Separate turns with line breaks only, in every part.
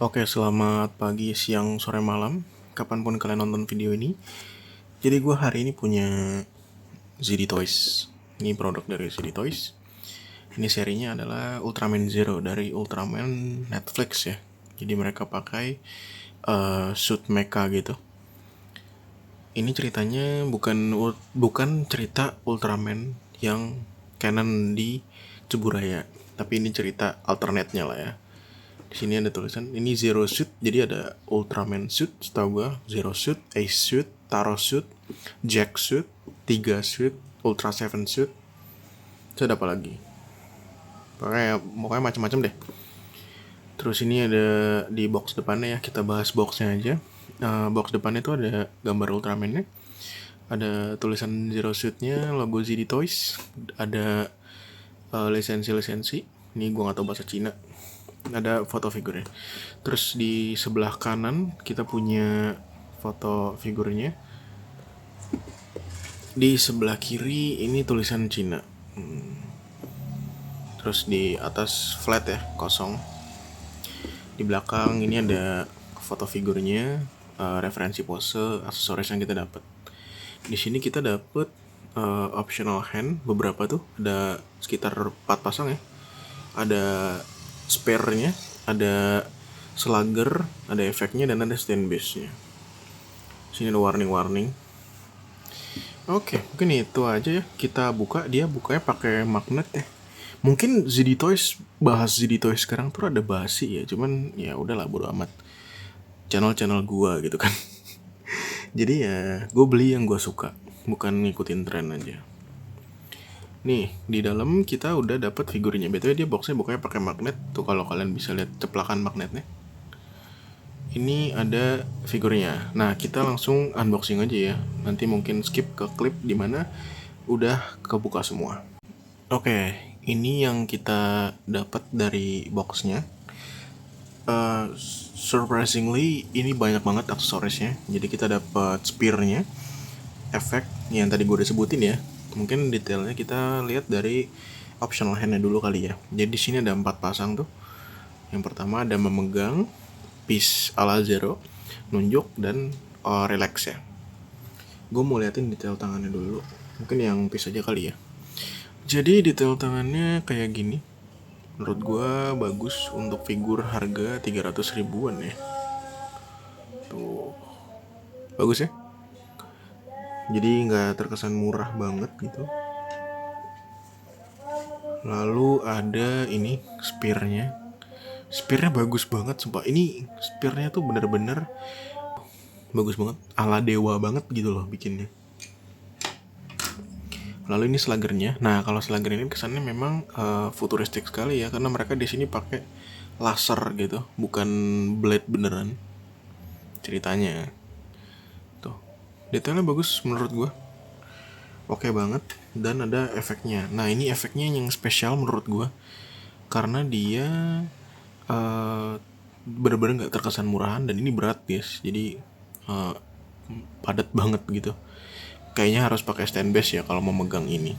Oke, selamat pagi, siang, sore, malam. Kapanpun kalian nonton video ini. Jadi gue hari ini punya ZD Toys. Ini produk dari ZD Toys. Ini serinya adalah Ultraman Zero dari Ultraman Netflix ya. Jadi mereka pakai suit mecha gitu. Ini ceritanya bukan cerita Ultraman yang canon di Ceburaya, tapi ini cerita alternate-nya lah ya. Di sini ada tulisan ini Zero Suit, jadi ada Ultraman Suit, setahu gue Zero Suit, Ace Suit, Taro Suit, Jack Suit, Tiga Suit, Ultra Seven Suit. Itu ada apa lagi? Pokoknya macam-macam deh. Terus ini ada di box depannya ya, kita bahas boxnya aja. Box depannya itu ada gambar Ultraman-nya, ada tulisan Zero Suit-nya, logo ZD Toys, ada lisensi. Ini gue nggak tahu bahasa Cina. Ada foto figurnya. Terus di sebelah kanan kita punya foto figurnya. Di sebelah kiri ini tulisan Cina. Terus di atas flat ya, kosong. Di belakang ini ada foto figurnya, referensi pose, aksesoris yang kita dapat. Di sini kita dapat optional hand beberapa tuh, ada sekitar 4 pasang ya. Ada spare-nya, ada slugger, ada efeknya, dan ada stand base-nya. Sini ada warning. Oke, mungkin itu aja ya. Kita buka, dia bukanya pakai magnet ya. Mungkin ZD Toys, bahas ZD Toys sekarang tuh ada basi ya, cuman ya udahlah, bodo amat. Channel gua gitu kan. Jadi ya gue beli yang gue suka, bukan ngikutin tren aja. Nih, di dalam kita udah dapat figurnya. BTW dia boxnya bukannya pakai magnet. Tuh kalau kalian bisa lihat ceplakan magnetnya. Ini ada figurnya. Nah, kita langsung unboxing aja ya. Nanti mungkin skip ke klip dimana udah kebuka semua. Oke, ini yang kita dapat dari boxnya. Surprisingly, ini banyak banget aksesorisnya. Jadi kita dapat spearnya, efek yang tadi gue udah sebutin ya. Mungkin detailnya kita lihat dari optional handnya dulu kali ya. Jadi di sini ada 4 pasang tuh. Yang pertama ada memegang, peace ala Zero, nunjuk, dan relax ya. Gue mau liatin detail tangannya dulu. Mungkin yang peace aja kali ya. Jadi detail tangannya kayak gini. Menurut gue bagus untuk figur harga 300 ribuan ya. Tuh, bagus ya. Jadi nggak terkesan murah banget gitu. Lalu ada ini spearnya. Spearnya bagus banget sumpah. Ini spearnya tuh bener-bener bagus banget, ala dewa banget gitu loh bikinnya. Lalu ini sluggernya. Nah, kalau slugger ini kesannya memang futuristik sekali ya, karena mereka di sini pakai laser gitu, bukan blade beneran. Ceritanya tuh, detailnya bagus menurut gue. Oke banget, dan ada efeknya. Nah, ini efeknya yang spesial menurut gue, karena dia bener-bener nggak terkesan murahan, dan ini berat guys, jadi padat banget gitu. Kayaknya harus pakai stand base ya kalau mau megang ini.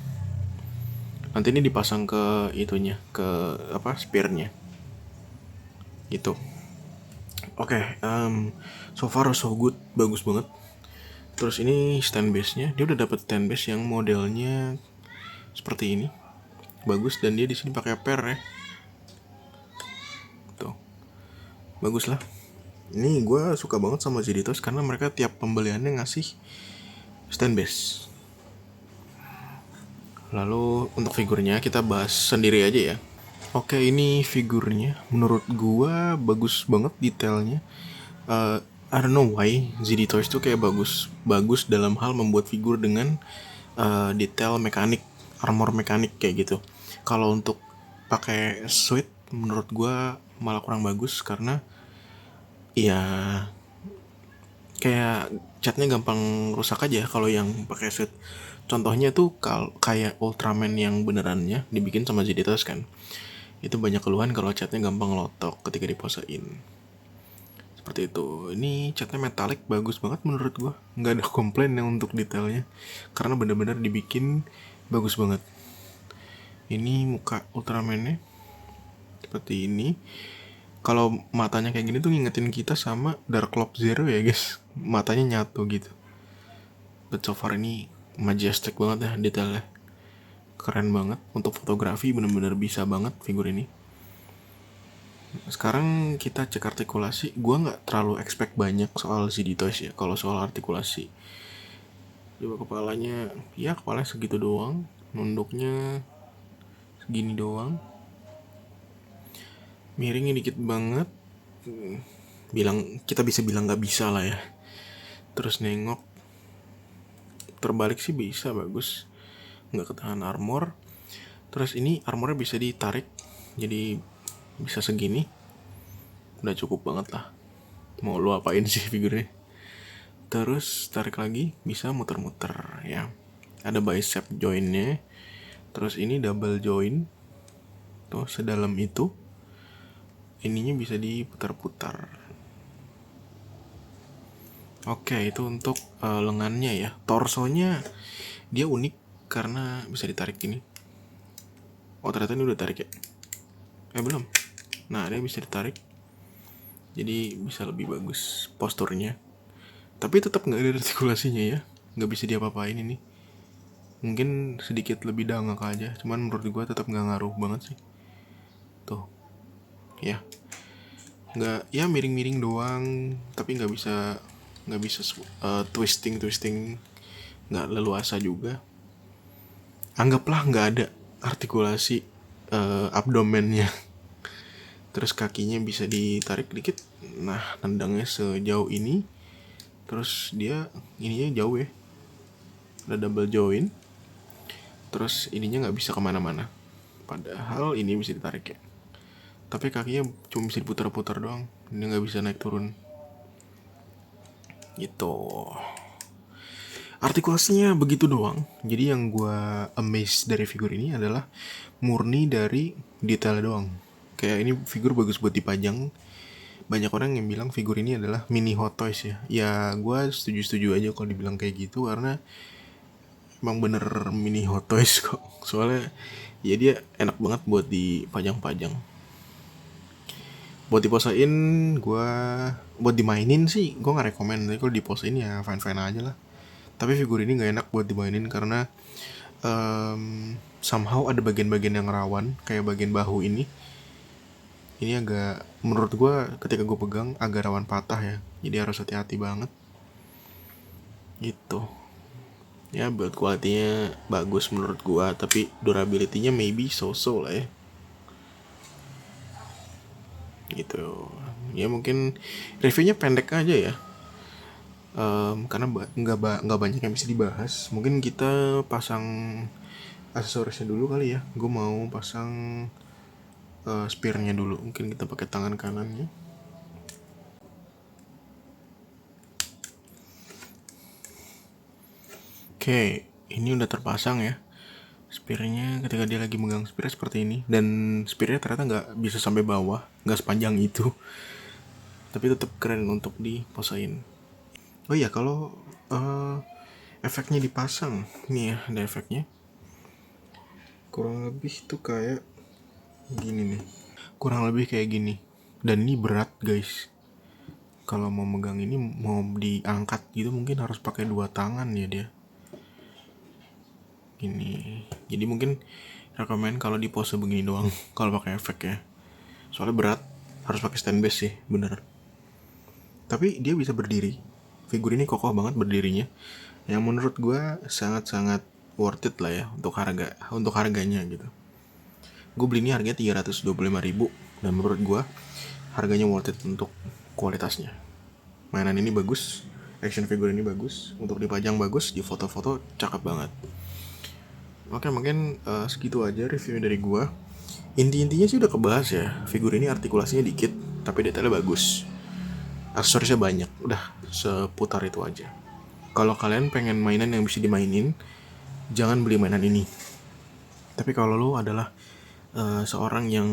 Nanti ini dipasang ke itunya, ke apa, spearnya gitu. Oke, so far so good, bagus banget. Terus ini stand base-nya, dia udah dapet stand base yang modelnya seperti ini, bagus, dan dia di sini pakai per ya. Tuh, bagus lah. Ini gue suka banget sama ZD Toys karena mereka tiap pembeliannya ngasih stand base. Lalu untuk figurnya kita bahas sendiri aja ya. Oke, ini figurnya menurut gua bagus banget detailnya. I don't know why ZD Toys tuh kayak bagus dalam hal membuat figur dengan detail mekanik, armor mekanik kayak gitu. Kalau untuk pakai suit menurut gua malah kurang bagus karena ya kayak catnya gampang rusak aja kalau yang pakai suit. Contohnya tuh kayak Ultraman yang benerannya dibikin sama ZD Toys kan. Itu banyak keluhan kalau catnya gampang lotok ketika diposein. Seperti itu. Ini catnya metalik, bagus banget menurut gua. Nggak ada komplain yang untuk detailnya, karena benar-benar dibikin bagus banget. Ini muka Ultraman-nya seperti ini. Kalau matanya kayak gini tuh ngingetin kita sama Dark Cloud Zero ya guys, matanya nyatu gitu. But so far ini majestic banget ya detailnya, keren banget. Untuk fotografi bener-bener bisa banget figur ini. Sekarang kita cek artikulasi. Gue nggak terlalu expect banyak soal CD Toys ya. Kalau soal artikulasi, coba kepalanya, ya kepalanya segitu doang, nunduknya segini doang, miringnya dikit banget. Kita bisa bilang nggak bisa lah ya. Terus nengok terbalik sih bisa, bagus, nggak ketahan armor. Terus ini armornya bisa ditarik, jadi bisa segini, udah cukup banget lah. Mau lu apain sih figurnya. Terus tarik lagi, bisa muter-muter ya. Ada bicep jointnya. Terus ini double joint, tuh sedalam itu. Ininya bisa diputar-putar. Oke, itu untuk lengannya ya. Torsonya dia unik karena bisa ditarik gini. Oh ternyata ini udah tarik ya. Belum. Nah dia bisa ditarik, jadi bisa lebih bagus posturnya. Tapi tetap nggak ada artikulasinya ya, nggak bisa diapa-apain ini. Mungkin sedikit lebih dangak aja, cuman menurut gue tetap nggak ngaruh banget sih. Tuh, ya, nggak, ya miring-miring doang, tapi nggak bisa twisting, nggak leluasa juga. Anggaplah nggak ada artikulasi abdomennya. Terus kakinya bisa ditarik dikit, nah nendangnya sejauh ini. Terus dia ininya jauh ya, ada double joint. Terus ininya nggak bisa kemana-mana, padahal ini bisa ditarik ya. Tapi kakinya cuma bisa diputar-putar doang, ini nggak bisa naik turun gitu. Artikulasinya begitu doang. Jadi yang gue amazed dari figur ini adalah murni dari detail doang. Kayak ini figur bagus buat dipajang. Banyak orang yang bilang figur ini adalah mini Hot Toys ya. Ya gue setuju aja kalau dibilang kayak gitu, karena emang bener mini Hot Toys kok. Soalnya ya dia enak banget buat dipajang-pajang. Buat diposain buat dimainin sih gue nggak rekomen. Tapi kalau diposain ya fine aja lah. Tapi figur ini nggak enak buat dimainin karena somehow ada bagian-bagian yang rawan, kayak bagian bahu ini. Ini agak, menurut gue ketika gue pegang agak rawan patah ya, jadi harus hati-hati banget gitu ya. Build quality-nya bagus menurut gue, tapi durability-nya maybe so-so lah ya gitu ya. Mungkin reviewnya pendek aja ya, karena nggak banyak yang bisa dibahas. Mungkin kita pasang aksesorisnya dulu kali ya. Gue mau pasang spearnya dulu. Mungkin kita pakai tangan kanannya. Oke, ini udah terpasang ya spearnya. Ketika dia lagi megang spear seperti ini, dan spearnya ternyata nggak bisa sampai bawah, nggak sepanjang itu, tapi tetap keren untuk diposain. Oh iya, kalau efeknya dipasang nih ya, ada efeknya kurang lebih tuh kayak gini nih, kurang lebih kayak gini. Dan ini berat guys, kalau mau megang ini, mau diangkat gitu mungkin harus pakai 2 tangan ya dia gini. Jadi mungkin rekomen kalau di pose begini doang kalau pakai efek ya, soalnya berat, harus pakai stand base sih bener. Tapi dia bisa berdiri, figur ini kokoh banget berdirinya, yang menurut gue sangat-sangat worth it lah ya untuk harganya gitu. Gue beli ini harganya 325.000, dan menurut gue harganya worth it untuk kualitasnya. Mainan ini bagus, action figure ini bagus, untuk dipajang bagus, di foto-foto cakep banget. Oke, mungkin segitu aja reviewnya dari gue. Intinya sih udah kebahas ya. Figur ini artikulasinya dikit, tapi detailnya bagus. Aksesorisnya banyak, udah seputar itu aja. Kalau kalian pengen mainan yang bisa dimainin, jangan beli mainan ini. Tapi kalau lo adalah seorang yang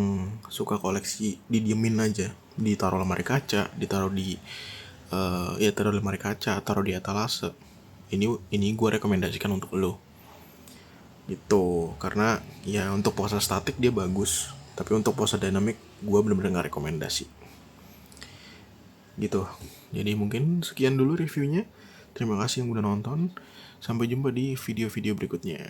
suka koleksi, didiemin aja, ditaruh lemari kaca, taruh di lemari kaca, taruh di etalase. Ini gue rekomendasikan untuk lo gitu, karena ya untuk pose statik dia bagus, tapi untuk pose dynamic gue bener-bener gak rekomendasi. gitu. Jadi mungkin sekian dulu reviewnya. Terima kasih yang udah nonton. Sampai jumpa di video-video berikutnya.